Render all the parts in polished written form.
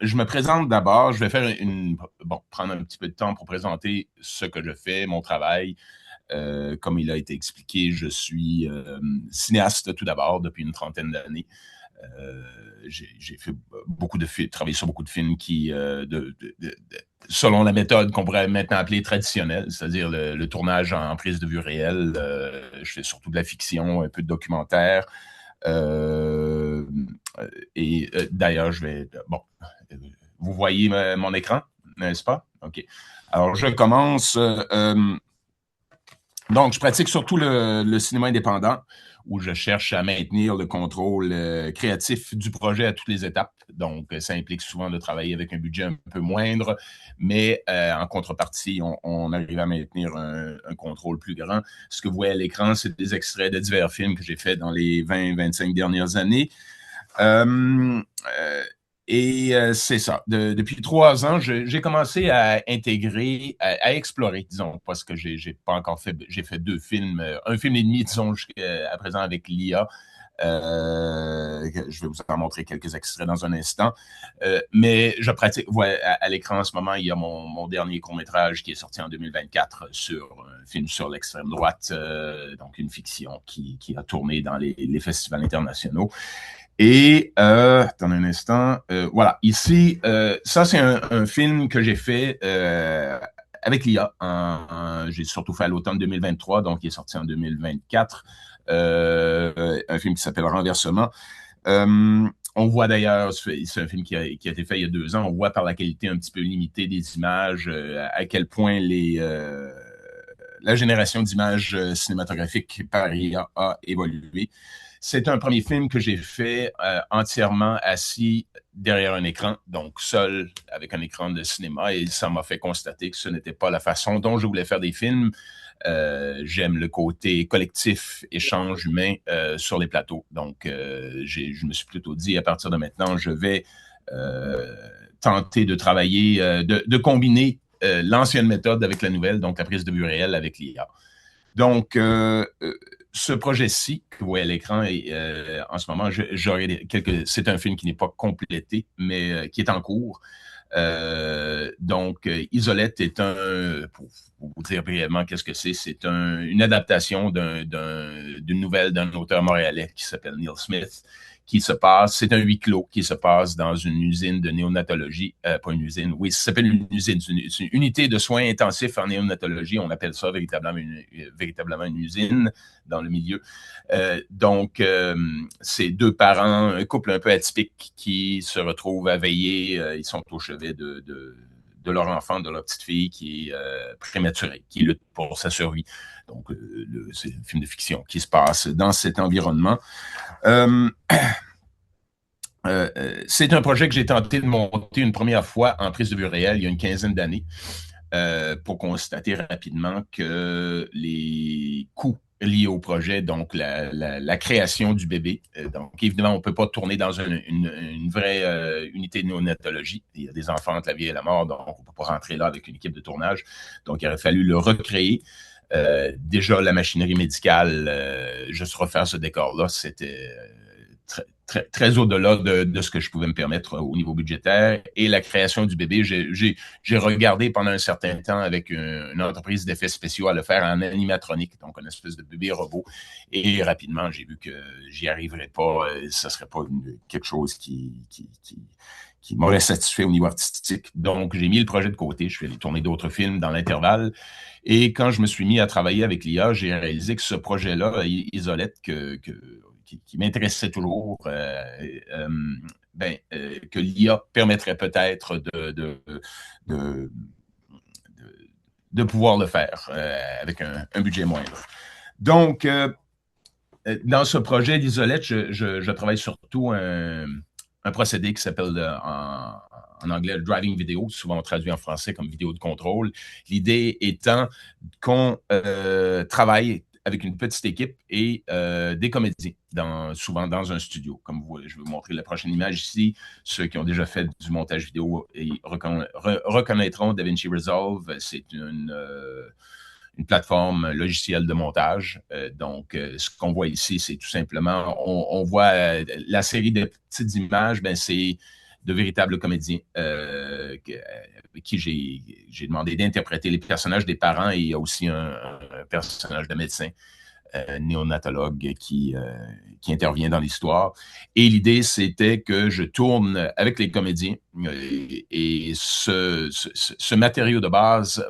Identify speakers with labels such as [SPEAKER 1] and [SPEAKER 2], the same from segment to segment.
[SPEAKER 1] je me présente d'abord. Je vais prendre un petit peu de temps pour présenter ce que je fais, mon travail. Comme il a été expliqué, je suis cinéaste tout d'abord depuis une trentaine d'années. J'ai fait beaucoup de films, travaillé sur beaucoup de films selon la méthode qu'on pourrait maintenant appeler traditionnelle, c'est-à-dire le tournage en prise de vue réelle. Je fais surtout de la fiction, un peu de documentaire. Euh, D'ailleurs, vous voyez mon écran, n'est-ce pas? OK. Alors, je commence. Donc, je pratique surtout le cinéma indépendant, où je cherche à maintenir le contrôle créatif du projet à toutes les étapes. Donc, ça implique souvent de travailler avec un budget un peu moindre, mais en contrepartie, on arrive à maintenir un contrôle plus grand. Ce que vous voyez à l'écran, c'est des extraits de divers films que j'ai faits dans les 20-25 dernières années. Euh, euh, c'est ça. Depuis 3 ans, j'ai commencé à intégrer, à explorer, disons, parce que j'ai pas encore fait. J'ai fait 2 films, un film et demi, disons, jusqu'à présent avec l'IA. Je vais vous en montrer quelques extraits dans un instant. Mais je pratique. Ouais, à l'écran en ce moment, il y a mon dernier court-métrage qui est sorti en 2024 sur un film sur l'extrême droite, donc une fiction qui a tourné dans les festivals internationaux. Et, attendez un instant, voilà, ici, ça c'est un film que j'ai fait avec l'IA. J'ai surtout fait à l'automne 2023, donc il est sorti en 2024. Un film qui s'appelle Renversement. On voit d'ailleurs, c'est un film qui a été fait il y a 2 ans, on voit par la qualité un petit peu limitée des images à quel point la génération d'images cinématographiques par IA a évolué. C'est un premier film que j'ai fait entièrement assis derrière un écran, donc seul avec un écran de cinéma, et ça m'a fait constater que ce n'était pas la façon dont je voulais faire des films. J'aime le côté collectif, échange humain sur les plateaux. Donc, je me suis plutôt dit, à partir de maintenant, je vais tenter de travailler, de combiner l'ancienne méthode avec la nouvelle, donc la prise de vue réelle avec l'IA. Donc, ce projet-ci que vous voyez à l'écran, en ce moment, c'est un film qui n'est pas complété, mais qui est en cours. Donc, Isolette est pour vous dire brièvement qu'est-ce que c'est une adaptation d'une nouvelle d'un auteur montréalais qui s'appelle Neil Smith, c'est un huis clos qui se passe dans une usine de néonatologie, pas une usine, oui, ça s'appelle une usine, c'est une unité de soins intensifs en néonatologie, on appelle ça véritablement une usine dans le milieu. Donc, c'est 2 parents, un couple un peu atypique qui se retrouvent à veiller, ils sont au chevet de leur enfant, de leur petite fille qui est prématurée, qui lutte pour sa survie. Donc, c'est un film de fiction qui se passe dans cet environnement. Euh, c'est un projet que j'ai tenté de monter une première fois en prise de vue réelle il y a une quinzaine d'années pour constater rapidement que les coûts liés au projet, donc la création du bébé. Donc, évidemment, on ne peut pas tourner dans une vraie unité de néonatologie. Il y a des enfants entre la vie et la mort, donc on ne peut pas rentrer là avec une équipe de tournage. Donc, il aurait fallu le recréer. Déjà, la machinerie médicale, juste refaire ce décor-là, c'était très au-delà de ce que je pouvais me permettre au niveau budgétaire. Et la création du bébé, j'ai regardé pendant un certain temps avec une entreprise d'effets spéciaux à le faire en animatronique, donc une espèce de bébé robot. Et rapidement, j'ai vu que j'y arriverais pas. Ça serait pas quelque chose qui m'aurait satisfait au niveau artistique. Donc, j'ai mis le projet de côté. Je suis allé tourner d'autres films dans l'intervalle. Et quand je me suis mis à travailler avec l'IA, j'ai réalisé que ce projet-là, Isolette, qui m'intéressait toujours, que l'IA permettrait peut-être de, de pouvoir le faire avec un budget moindre. Donc, dans ce projet d'Isolette, je travaille surtout un procédé qui s'appelle en anglais le driving video, souvent traduit en français comme vidéo de contrôle. L'idée étant qu'on travaille avec une petite équipe et des comédiens, souvent dans un studio. Comme je vais vous montrer la prochaine image ici. Ceux qui ont déjà fait du montage vidéo reconnaîtront DaVinci Resolve. C'est une plateforme logicielle de montage. Donc, ce qu'on voit ici, c'est tout simplement, on voit la série de petites images, c'est de véritables comédiens avec qui j'ai demandé d'interpréter les personnages des parents, et il y a aussi un personnage de médecin néonatologue qui intervient dans l'histoire. Et l'idée, c'était que je tourne avec les comédiens et ce matériau de base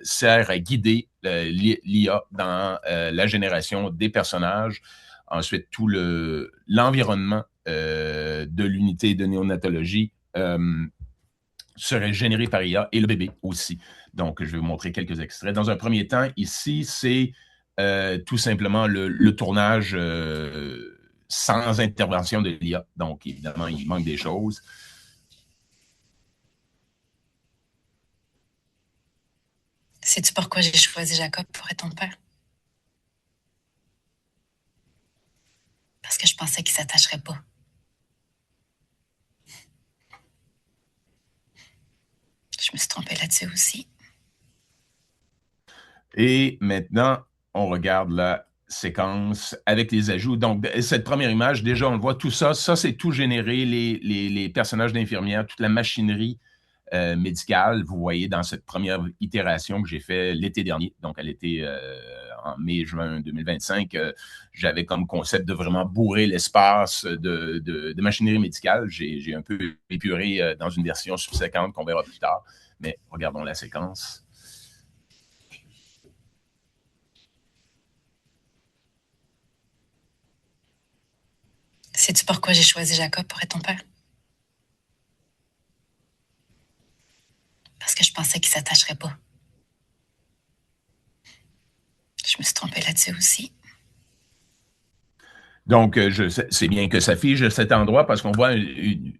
[SPEAKER 1] sert à guider l'IA dans la génération des personnages. Ensuite, tout l'environnement de l'unité de néonatologie serait généré par IA et le bébé aussi. Donc, je vais vous montrer quelques extraits. Dans un premier temps, ici, c'est tout simplement le tournage sans intervention de l'IA. Donc, évidemment, il manque des choses.
[SPEAKER 2] Sais-tu pourquoi j'ai choisi Jacob pour être ton père? Parce que je pensais qu'il s'attacherait pas. Je me suis trompée là-dessus aussi.
[SPEAKER 1] Et maintenant, on regarde la séquence avec les ajouts. Donc, cette première image, déjà, on le voit, tout ça, c'est tout généré, les personnages d'infirmières, toute la machinerie médicale. Vous voyez dans cette première itération que j'ai fait l'été dernier, donc elle était en mai-juin 2025, j'avais comme concept de vraiment bourrer l'espace de machinerie médicale. J'ai un peu épuré dans une version subséquente qu'on verra plus tard, mais regardons la séquence.
[SPEAKER 2] Sais-tu pourquoi j'ai choisi Jacob pour être ton père? Parce que je pensais qu'il s'attacherait pas. Je me suis trompée là-dessus aussi.
[SPEAKER 1] Donc, c'est bien que ça fige cet endroit parce qu'on voit une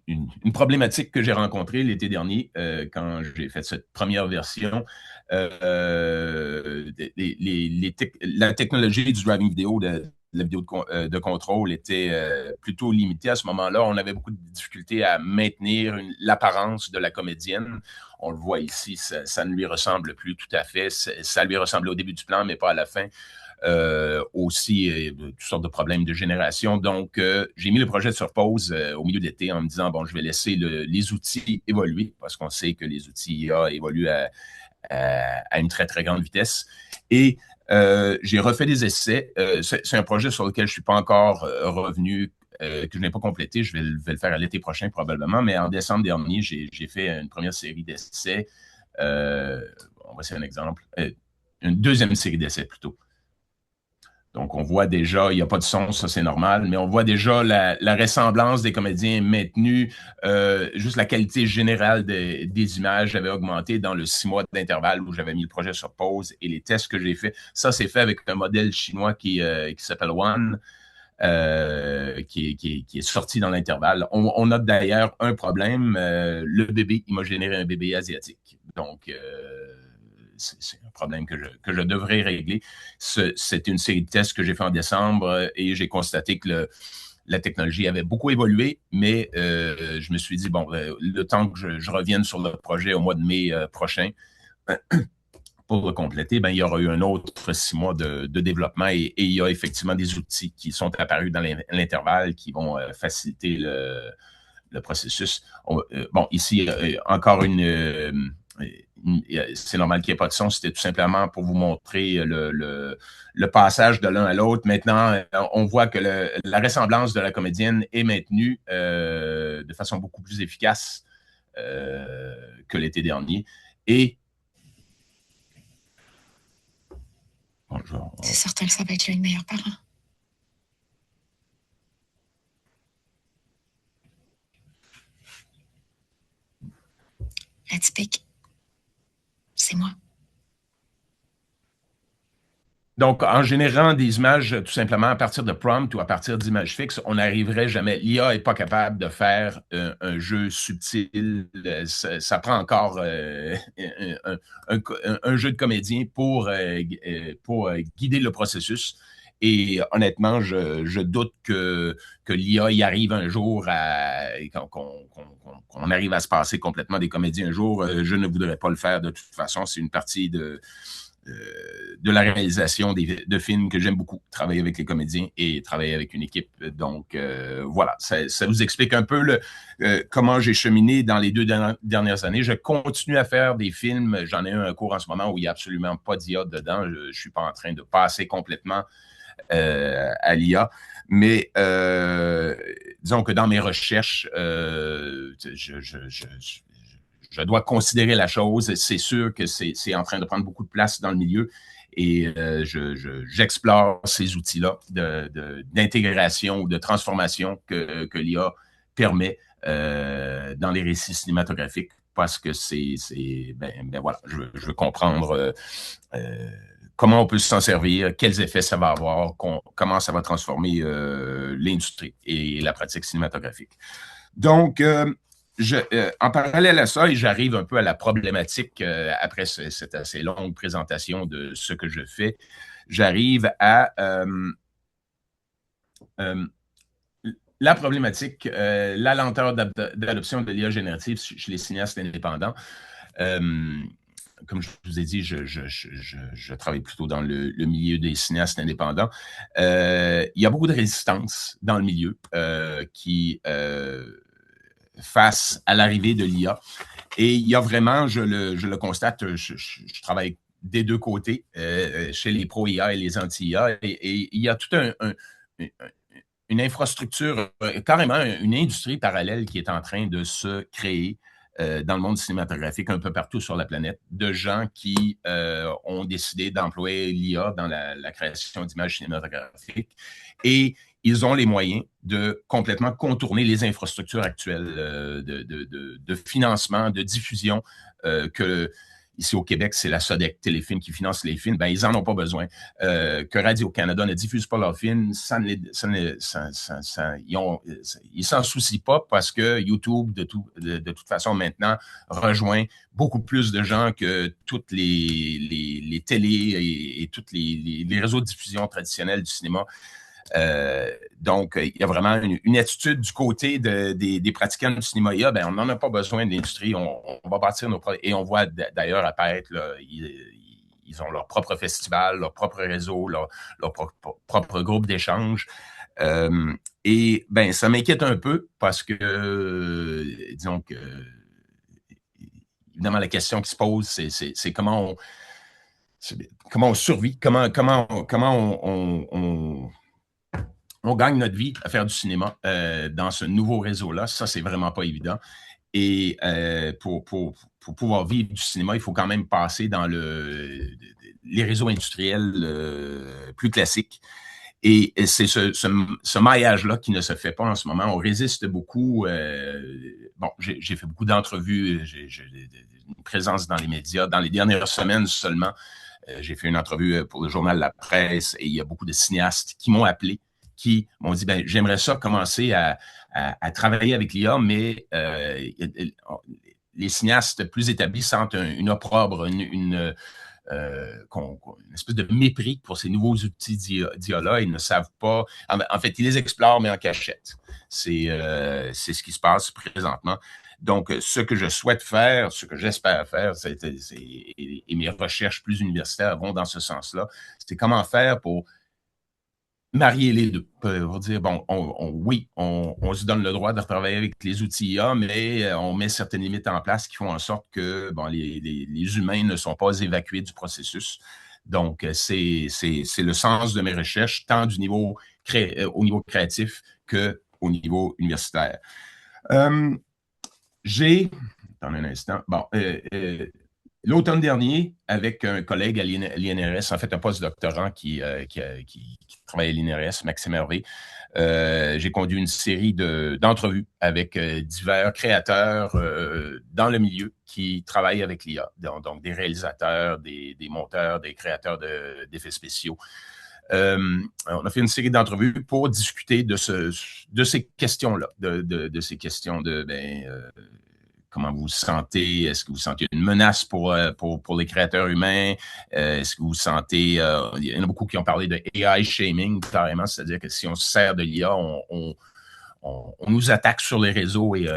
[SPEAKER 1] problématique que j'ai rencontrée l'été dernier quand j'ai fait cette première version. La technologie du driving vidéo, de la vidéo de contrôle était plutôt limitée à ce moment-là. On avait beaucoup de difficultés à maintenir l'apparence de la comédienne. On le voit ici, ça ne lui ressemble plus tout à fait. Ça lui ressemblait au début du plan, mais pas à la fin. Aussi toutes sortes de problèmes de génération. Donc, j'ai mis le projet sur pause au milieu de l'été en me disant, bon, je vais laisser les outils évoluer parce qu'on sait que les outils IA évoluent à une très, très grande vitesse. Et j'ai refait des essais. C'est un projet sur lequel je ne suis pas encore revenu, que je n'ai pas complété. Je vais le faire à l'été prochain probablement, mais en décembre dernier, j'ai fait une première série d'essais. On va essayer un exemple. Une deuxième série d'essais plutôt. Donc, on voit déjà, il n'y a pas de son, ça c'est normal, mais on voit déjà la ressemblance des comédiens maintenue, juste la qualité générale des images avait augmenté dans le 6 mois d'intervalle où j'avais mis le projet sur pause et les tests que j'ai faits. Ça, c'est fait avec un modèle chinois qui s'appelle One, qui est sorti dans l'intervalle. On a d'ailleurs un problème, le bébé, il m'a généré un bébé asiatique. Donc, c'est un problème que je devrais régler. C'est une série de tests que j'ai fait en décembre et j'ai constaté que la technologie avait beaucoup évolué, mais je me suis dit, bon, le temps que je revienne sur le projet au mois de mai prochain, pour le compléter, ben, il y aura eu un autre 6 mois de développement et il y a effectivement des outils qui sont apparus dans l'intervalle qui vont faciliter le processus. Bon, ici, encore c'est normal qu'il n'y ait pas de son, c'était tout simplement pour vous montrer le passage de l'un à l'autre. Maintenant, on voit que la ressemblance de la comédienne est maintenue de façon beaucoup plus efficace que l'été dernier. Et
[SPEAKER 2] bonjour. C'est certain que ça va être lui le meilleur parent. Atypique, c'est moi.
[SPEAKER 1] Donc, en générant des images tout simplement à partir de prompts ou à partir d'images fixes, on n'arriverait jamais. L'IA n'est pas capable de faire un jeu subtil. Ça prend encore un jeu de comédien pour guider le processus. Et honnêtement, je doute que l'IA y arrive un jour, qu'on arrive à se passer complètement des comédiens un jour. Je ne voudrais pas le faire de toute façon. C'est une partie de la réalisation de films que j'aime beaucoup, travailler avec les comédiens et travailler avec une équipe. Donc, voilà, ça vous explique un peu comment j'ai cheminé dans les 2 dernières années. Je continue à faire des films. J'en ai un cours en ce moment où il n'y a absolument pas d'IA dedans. Je ne suis pas en train de passer complètement à l'IA. Mais disons que dans mes recherches, je dois considérer la chose. C'est sûr que c'est en train de prendre beaucoup de place dans le milieu et j'explore ces outils-là d'intégration ou de transformation que l'IA permet dans les récits cinématographiques parce que ben voilà, je veux comprendre comment on peut s'en servir, quels effets ça va avoir, comment ça va transformer l'industrie et la pratique cinématographique. Donc, en parallèle à ça, et j'arrive un peu à la problématique après cette assez longue présentation de ce que je fais, j'arrive à la problématique, la lenteur d'adoption de l'IA générative chez les cinéastes indépendants. Comme je vous ai dit, je travaille plutôt dans le milieu des cinéastes indépendants. Il y a beaucoup de résistance dans le milieu qui face à l'arrivée de l'IA. Et il y a vraiment, je le constate, je travaille des deux côtés, chez les pro-IA et les anti-IA, et il y a toute une infrastructure, carrément une industrie parallèle qui est en train de se créer dans le monde cinématographique un peu partout sur la planète, de gens qui ont décidé d'employer l'IA dans la création d'images cinématographiques. Et ils ont les moyens de complètement contourner les infrastructures actuelles de financement, de diffusion que ici au Québec, c'est la Sodec Téléfilm qui finance les films. Ben, ils n'en ont pas besoin. Que Radio-Canada ne diffuse pas leurs films, ils s'en soucient pas parce que YouTube, de toute façon, maintenant, rejoint beaucoup plus de gens que toutes les télés et tous les réseaux de diffusion traditionnels du cinéma. Donc, il y a vraiment une attitude du côté des pratiquants du cinéma IA. Ben, on n'en a pas besoin de l'industrie. On va bâtir nos propres. Et on voit d'ailleurs apparaître, là, ils ont leur propre festival, leur propre réseau, leur propre groupe d'échange. Et ben, ça m'inquiète un peu parce que, disons que, évidemment, la question qui se pose, c'est comment on survit, comment on gagne notre vie à faire du cinéma dans ce nouveau réseau-là. Ça, c'est vraiment pas évident. Et pour pouvoir vivre du cinéma, il faut quand même passer dans les réseaux industriels plus classiques. Et c'est ce maillage-là qui ne se fait pas en ce moment. On résiste beaucoup. Bon, j'ai fait beaucoup d'entrevues. J'ai une présence dans les médias. Dans les dernières semaines seulement, j'ai fait une entrevue pour le journal La Presse et il y a beaucoup de cinéastes qui m'ont appelé, qui m'ont dit, ben, j'aimerais ça commencer à travailler avec l'IA, mais les cinéastes plus établis sentent une opprobre, une espèce de mépris pour ces nouveaux outils d'IA-là. Ils ne savent pas. En fait, ils les explorent, mais en cachette. C'est ce qui se passe présentement. Donc, ce que je souhaite faire, ce que j'espère faire, et mes recherches plus universitaires vont dans ce sens-là, c'est comment faire pour marier les deux, pour dire, bon, oui, on se donne le droit de travailler avec les outils IA, mais on met certaines limites en place qui font en sorte que bon, les humains ne sont pas évacués du processus. Donc, c'est le sens de mes recherches, tant au niveau créatif qu'au niveau universitaire. Attendez un instant, bon, l'automne dernier, avec un collègue à l'INRS, en fait un postdoctorant qui travaille à l'INRS, Maxime Hervé, j'ai conduit une série d'entrevues avec divers créateurs dans le milieu qui travaillent avec l'IA, donc des réalisateurs, des monteurs, des créateurs d'effets spéciaux. On a fait une série d'entrevues pour discuter de ces questions-là, de ces questions de comment vous vous sentez? Est-ce que vous sentez une menace pour les créateurs humains? Est-ce que vous sentez... il y en a beaucoup qui ont parlé de AI shaming, carrément, c'est-à-dire que si on se sert de l'IA, on nous attaque sur les réseaux et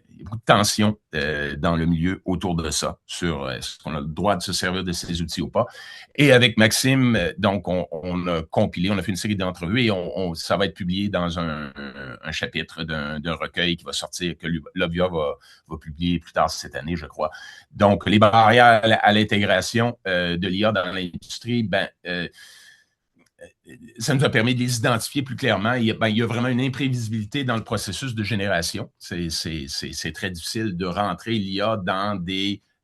[SPEAKER 1] il y a beaucoup de tensions dans le milieu autour de ça, sur est-ce qu'on a le droit de se servir de ces outils ou pas. Et avec Maxime, donc, on a compilé, on a fait une série d'entrevues et ça va être publié dans un chapitre d'un recueil qui va sortir, que Lovia va publier plus tard cette année, je crois. Donc, les barrières à l'intégration de l'IA dans l'industrie, ça nous a permis de les identifier plus clairement. Il y a vraiment une imprévisibilité dans le processus de génération. C'est très difficile de rentrer l'IA dans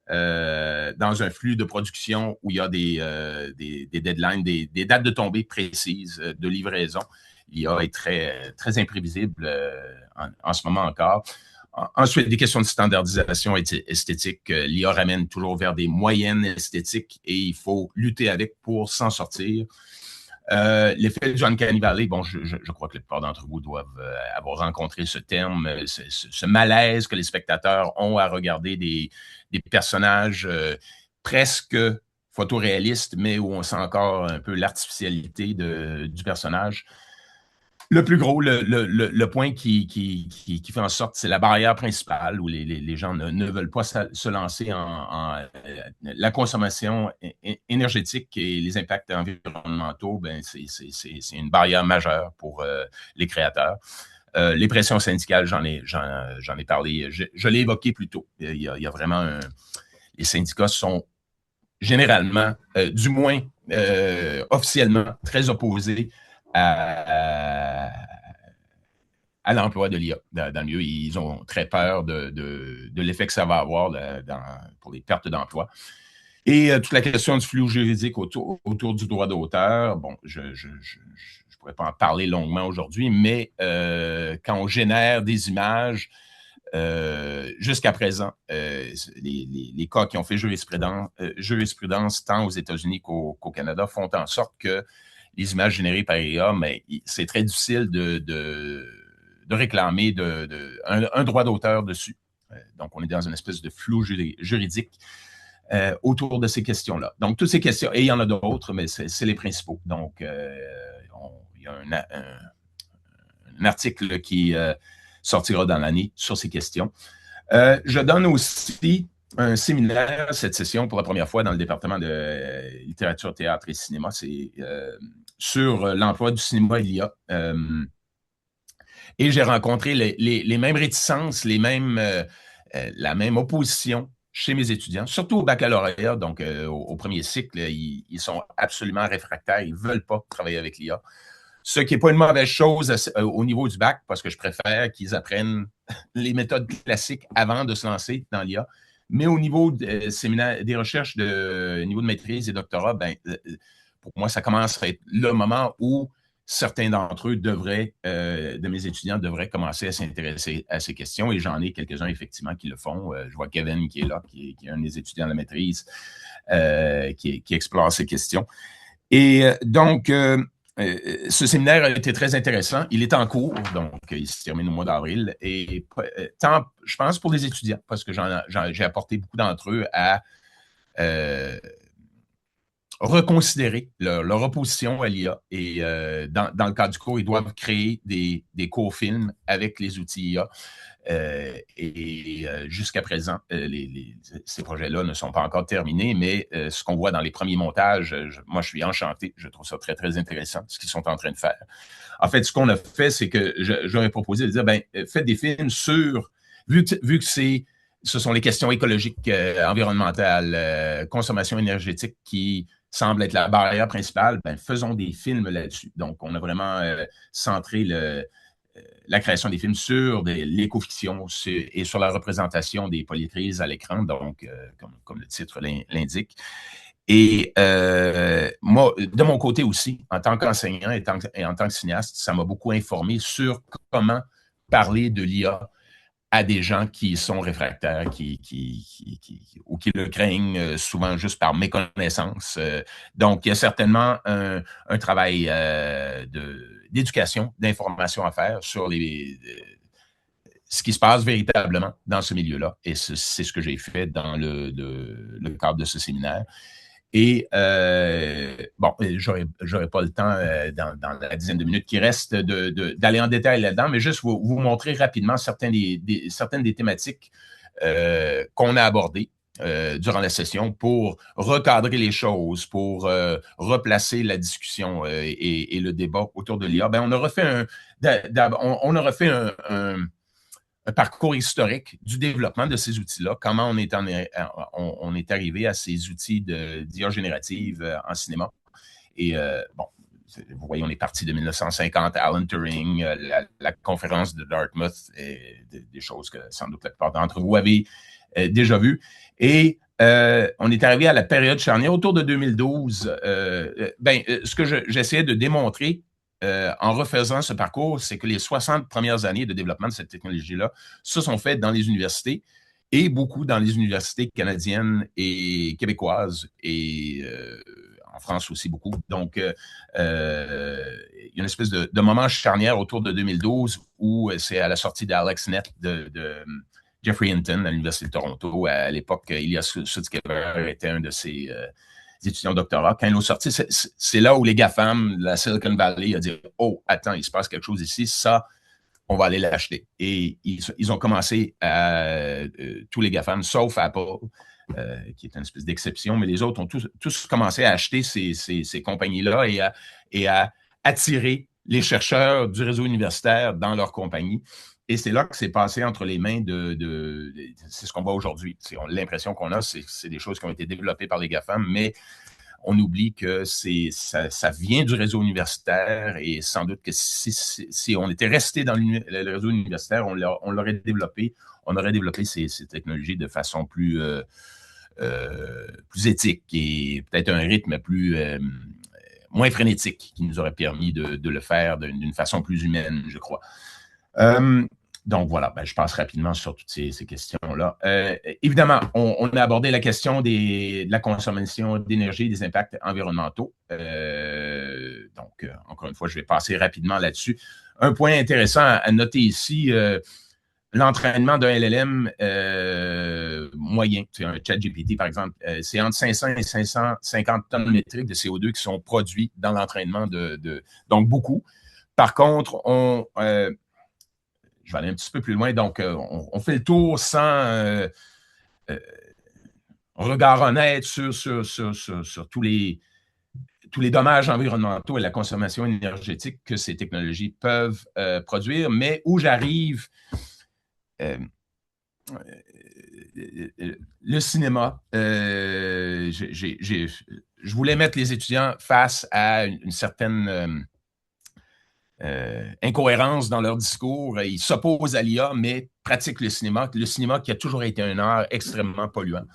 [SPEAKER 1] un flux de production où il y a des deadlines, des dates de tombée précises de livraison. L'IA est très, très imprévisible en ce moment encore. Ensuite, des questions de standardisation esthétique. L'IA ramène toujours vers des moyennes esthétiques et il faut lutter avec pour s'en sortir. L'effet du Uncanny Valley, bon, je crois que la plupart d'entre vous doivent avoir rencontré ce terme, ce malaise que les spectateurs ont à regarder des personnages presque photoréalistes, mais où on sent encore un peu l'artificialité du personnage. Le plus gros, le point qui fait en sorte, c'est la barrière principale où les gens ne veulent pas se lancer en la consommation énergétique et les impacts environnementaux, c'est une barrière majeure pour les créateurs. Les pressions syndicales, j'en ai parlé, je l'ai évoqué plus tôt. Il y a vraiment les syndicats sont généralement, du moins officiellement, très opposés à l'emploi de l'IA dans le milieu. Ils ont très peur de l'effet que ça va avoir pour les pertes d'emploi. Et toute la question du flou juridique autour du droit d'auteur, bon, je ne pourrais pas en parler longuement aujourd'hui, mais quand on génère des images, jusqu'à présent, les cas qui ont fait jurisprudence tant aux États-Unis qu'au Canada font en sorte que les images générées par IA, mais c'est très difficile de réclamer un droit d'auteur dessus. Donc, on est dans une espèce de flou juridique autour de ces questions-là. Donc, toutes ces questions, et il y en a d'autres, mais c'est les principaux. Donc, il y a un article qui sortira dans l'année sur ces questions. Je donne aussi un séminaire cette session pour la première fois dans le département de littérature, théâtre et cinéma. C'est sur l'emploi du cinéma et l'IA. Et j'ai rencontré les mêmes réticences, la même opposition chez mes étudiants, surtout au baccalauréat, donc au premier cycle, ils sont absolument réfractaires, ils ne veulent pas travailler avec l'IA. Ce qui n'est pas une mauvaise chose au niveau du bac, parce que je préfère qu'ils apprennent les méthodes classiques avant de se lancer dans l'IA. Mais au niveau des recherches de niveau de maîtrise et doctorat, pour moi, ça commence à être le moment où certains d'entre eux de mes étudiants devraient commencer à s'intéresser à ces questions. Et j'en ai quelques-uns, effectivement, qui le font. Je vois Kevin qui est là, qui est un des étudiants de la maîtrise, qui explore ces questions. Et donc, ce séminaire a été très intéressant. Il est en cours, donc il se termine au mois d'avril. Et tant, je pense, pour les étudiants, parce que j'ai apporté beaucoup d'entre eux à reconsidérer leur opposition à l'IA. Et dans le cadre du cours, ils doivent créer des cours films avec les outils IA. Jusqu'à présent, ces projets-là ne sont pas encore terminés, mais ce qu'on voit dans les premiers montages, moi, je suis enchanté. Je trouve ça très, très intéressant, ce qu'ils sont en train de faire. En fait, ce qu'on a fait, c'est que j'aurais proposé de dire, faites des films sur, vu que ce sont les questions écologiques, environnementales, consommation énergétique qui semble être la barrière principale, faisons des films là-dessus. Donc, on a vraiment centré la création des films sur l'éco-fiction et sur la représentation des polyétrises à l'écran, donc, comme le titre l'indique. Et moi, de mon côté aussi, en tant qu'enseignant et en tant que cinéaste, ça m'a beaucoup informé sur comment parler de l'IA à des gens qui sont réfractaires ou qui le craignent souvent juste par méconnaissance. Donc, il y a certainement un travail d'éducation, d'information à faire sur ce qui se passe véritablement dans ce milieu-là. Et c'est ce que j'ai fait dans le cadre de ce séminaire. Et bon, j'aurais pas le temps dans la dizaine de minutes qui reste d'aller en détail là-dedans, mais juste vous montrer rapidement certaines des thématiques qu'on a abordées durant la session pour recadrer les choses, pour replacer la discussion et le débat autour de l'IA. Ben, on a refait un parcours historique du développement de ces outils-là, comment on est arrivé à ces outils d'IA générative en cinéma. Et bon, vous voyez, on est parti de 1950, Alan Turing, la conférence de Dartmouth, et des choses que sans doute la plupart d'entre vous avez déjà vues. Et on est arrivé à la période charnière autour de 2012. Ce que j'essayais de démontrer en refaisant ce parcours, c'est que les 60 premières années de développement de cette technologie-là se sont faites dans les universités et beaucoup dans les universités canadiennes et québécoises et en France aussi beaucoup. Donc, il y a une espèce de moment charnière autour de 2012 où c'est à la sortie d'AlexNet de Jeffrey Hinton à l'Université de Toronto. À l'époque, Elias Sutskever était un de ses étudiants doctorat. Quand ils l'ont sorti, c'est là où les GAFAM, la Silicon Valley, a dit « Oh, attends, il se passe quelque chose ici, ça, on va aller l'acheter. » Et ils ont commencé à tous les GAFAM, sauf Apple, qui est une espèce d'exception, mais les autres ont tous commencé à acheter ces compagnies-là et à attirer les chercheurs du réseau universitaire dans leur compagnie. Et c'est là que c'est passé entre les mains c'est ce qu'on voit aujourd'hui. L'impression qu'on a, c'est des choses qui ont été développées par les GAFAM, mais on oublie que ça vient du réseau universitaire et sans doute que si on était resté dans le réseau universitaire, on l'aurait développé, on aurait développé ces technologies de façon plus éthique et peut-être un rythme moins frénétique qui nous aurait permis de le faire d'une façon plus humaine, je crois. Donc voilà, je passe rapidement sur toutes ces questions-là. Évidemment, on a abordé la question de la consommation d'énergie, des impacts environnementaux. Donc, encore une fois, je vais passer rapidement là-dessus. Un point intéressant à noter ici, l'entraînement d'un LLM moyen, c'est un ChatGPT par exemple, c'est entre 500 et 550 tonnes métriques de CO2 qui sont produits dans l'entraînement donc beaucoup. Par contre, je vais aller un petit peu plus loin. Donc, on fait le tour sans regard honnête sur tous les dommages environnementaux et la consommation énergétique que ces technologies peuvent produire. Mais où j'arrive, le cinéma, je voulais mettre les étudiants face à une certaine incohérence dans leur discours. Ils s'opposent à l'IA, mais pratiquent le cinéma qui a toujours été un art extrêmement polluant.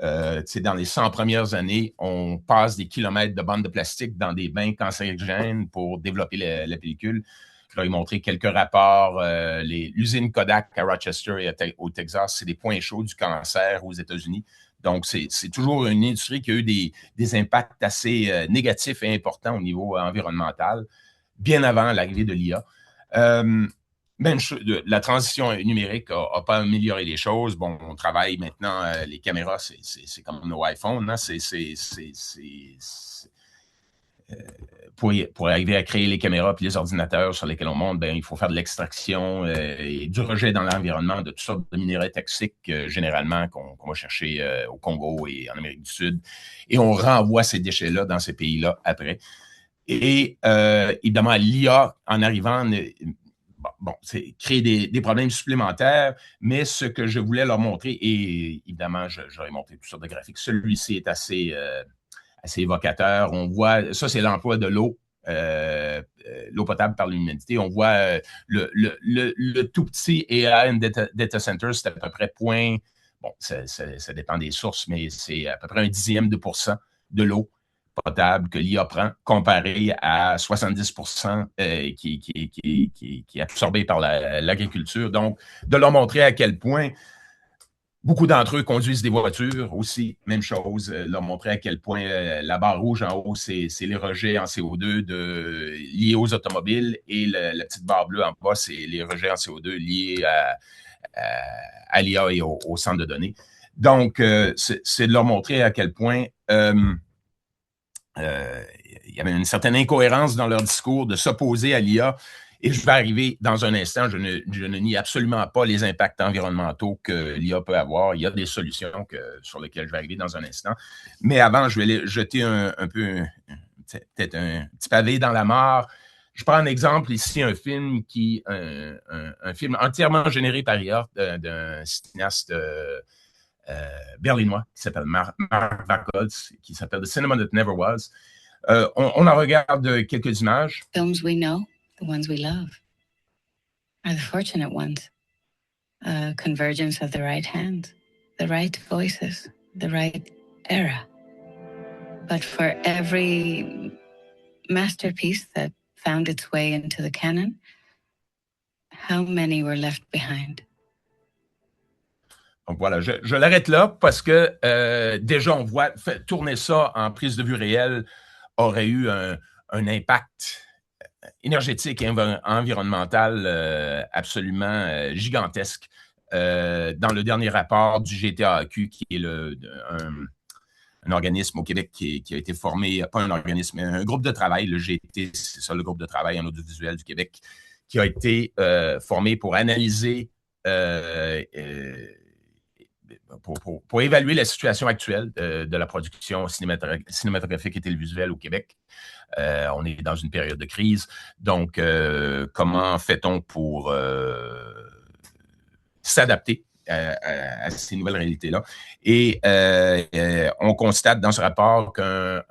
[SPEAKER 1] Dans les 100 premières années, on passe des kilomètres de bandes de plastique dans des bains cancérigènes pour développer la pellicule. Je leur ai montré quelques rapports. L'usine Kodak à Rochester et au Texas, c'est des points chauds du cancer aux États-Unis. Donc, c'est toujours une industrie qui a eu des impacts assez négatifs et importants au niveau environnemental, bien avant l'arrivée de l'IA. La transition numérique n'a pas amélioré les choses. Bon, on travaille maintenant, les caméras, c'est comme nos iPhones. Hein? Pour arriver à créer les caméras et les ordinateurs sur lesquels on monte, il faut faire de l'extraction et du rejet dans l'environnement de toutes sortes de minéraux toxiques, généralement, qu'on va chercher au Congo et en Amérique du Sud. Et on renvoie ces déchets-là dans ces pays-là après. Et évidemment, l'IA, en arrivant, c'est créer des problèmes supplémentaires, mais ce que je voulais leur montrer, et évidemment, j'aurais montré toutes sortes de graphiques, celui-ci est assez évocateur. On voit, ça c'est l'emploi de l'eau, l'eau potable par l'humanité. On voit le tout petit AI Data Center, c'est à peu près ça dépend des sources, mais c'est à peu près 0,1% de l'eau potable que l'IA prend, comparé à 70% qui est absorbé par l'agriculture. Donc, de leur montrer à quel point beaucoup d'entre eux conduisent des voitures aussi, même chose, leur montrer à quel point la barre rouge en haut, c'est les rejets en CO2 liés aux automobiles et la petite barre bleue en bas, c'est les rejets en CO2 liés à l'IA et au centre de données. Donc, c'est de leur montrer à quel point il y avait une certaine incohérence dans leur discours de s'opposer à l'IA. Et je vais arriver dans un instant, je ne nie absolument pas les impacts environnementaux que l'IA peut avoir. Il y a des solutions sur lesquelles je vais arriver dans un instant. Mais avant, je vais jeter peut-être un petit pavé dans la mare. Je prends un exemple ici, un film entièrement généré par IA d'un cinéaste berlinois qui s'appelle Mark Wacholz, qui s'appelle The Cinema That Never Was. On en regarde quelques images.
[SPEAKER 2] Films we know, the ones we love, are the fortunate ones. A convergence of the right hands, the right voices, the right era. But for every masterpiece that found its way into the canon, how many were left behind?
[SPEAKER 1] Donc voilà, je l'arrête là parce que déjà, on voit, tourner ça en prise de vue réelle aurait eu un impact énergétique et environnemental absolument gigantesque. Dans le dernier rapport du GTAQ, qui est un organisme au Québec qui a été formé, pas un organisme, mais un groupe de travail, le GT, c'est ça, le groupe de travail en audiovisuel du Québec, qui a été formé pour analyser pour évaluer la situation actuelle de la production cinématographique et télévisuelle au Québec. On est dans une période de crise. Donc, comment fait-on pour s'adapter à ces nouvelles réalités-là? Et on constate dans ce rapport qu'un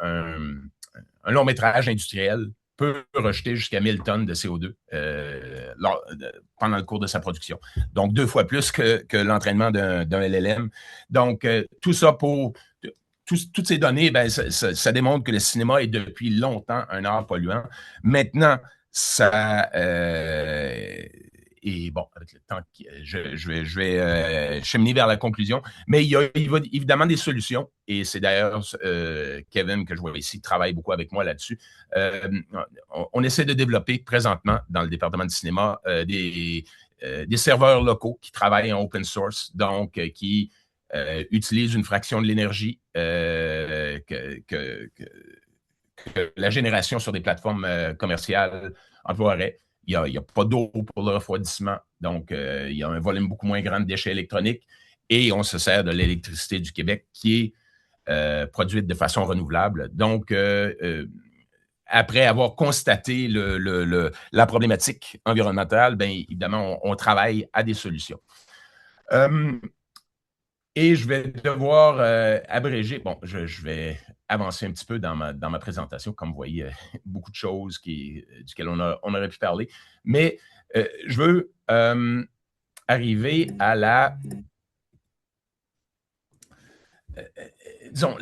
[SPEAKER 1] long-métrage industriel peut rejeter jusqu'à 1000 tonnes de CO2 pendant le cours de sa production. Donc, 2 fois plus que l'entraînement d'un LLM. Donc, tout ça pour... Toutes ces données, ben, ça démontre que le cinéma est depuis longtemps un art polluant. Maintenant, ça... et bon, avec le temps, je vais cheminer vers la conclusion. Mais il y a évidemment des solutions. Et c'est d'ailleurs Kevin, que je vois ici, travaille beaucoup avec moi là-dessus. On essaie de développer présentement dans le département du cinéma des serveurs locaux qui travaillent en open source, donc qui utilisent une fraction de l'énergie que la génération sur des plateformes commerciales emploierait. Il n'y a pas d'eau pour le refroidissement, donc il y a un volume beaucoup moins grand de déchets électroniques et on se sert de l'électricité du Québec qui est produite de façon renouvelable. Donc, après avoir constaté la problématique environnementale, bien évidemment, on travaille à des solutions. Et je vais devoir abréger. Bon, je vais avancer un petit peu dans ma présentation. Comme vous voyez, beaucoup de choses duquel on aurait pu parler. Mais je veux arriver à la... disons,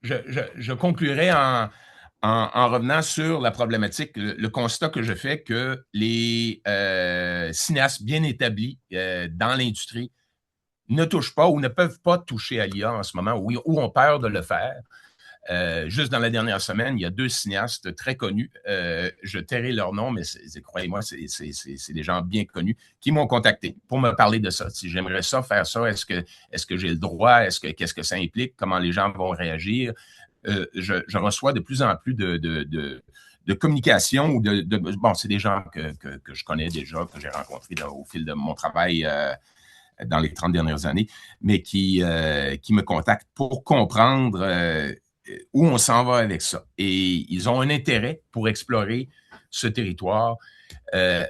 [SPEAKER 1] je conclurai en revenant sur la problématique, le constat que je fais que les cinéastes bien établis dans l'industrie ne touchent pas ou ne peuvent pas toucher à l'IA en ce moment, ou ont peur de le faire. Juste dans la dernière semaine, il y a 2 cinéastes très connus. Je tairai leur nom, mais croyez-moi, c'est des gens bien connus qui m'ont contacté pour me parler de ça. Si j'aimerais ça, faire ça, est-ce que j'ai le droit? Qu'est-ce que ça implique? Comment les gens vont réagir? Je reçois de plus en plus de communication ou bon, c'est des gens que je connais déjà, que j'ai rencontrés au fil de mon travail dans les 30 dernières années, mais qui me contactent pour comprendre où on s'en va avec ça. Et ils ont un intérêt pour explorer ce territoire.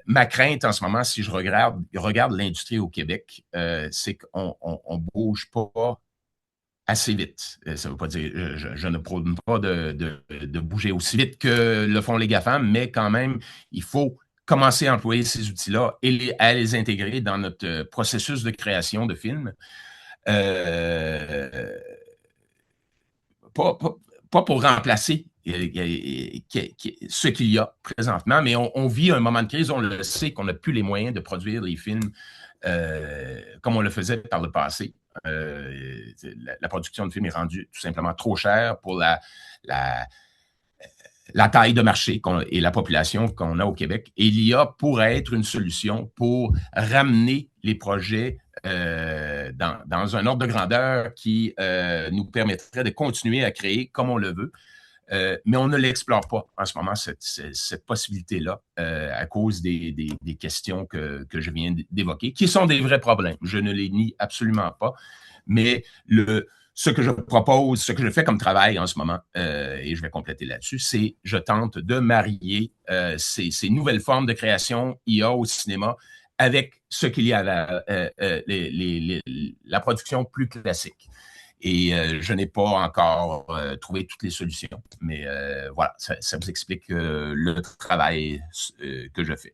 [SPEAKER 1] Ma crainte en ce moment, si je regarde l'industrie au Québec, c'est qu'on ne bouge pas assez vite. Ça ne veut pas dire, je ne prône pas de bouger aussi vite que le font les GAFAM, mais quand même, il faut commencer à employer ces outils-là et à les intégrer dans notre processus de création de films. Pas pour remplacer ce qu'il y a présentement, mais on vit un moment de crise, on le sait qu'on n'a plus les moyens de produire les films comme on le faisait par le passé. La production de films est rendue tout simplement trop chère pour la taille de marché et la population qu'on a au Québec. Et l'IA pourrait être une solution pour ramener les projets dans un ordre de grandeur qui nous permettrait de continuer à créer comme on le veut. Mais on ne l'explore pas en ce moment, cette possibilité-là, à cause des questions que je viens d'évoquer, qui sont des vrais problèmes. Je ne les nie absolument pas. Mais ce que je propose, ce que je fais comme travail en ce moment, et je vais compléter là-dessus, c'est je tente de marier ces nouvelles formes de création IA au cinéma avec ce qu'il y a la production plus classique. Et je n'ai pas encore trouvé toutes les solutions. Mais voilà, ça vous explique le travail que je fais.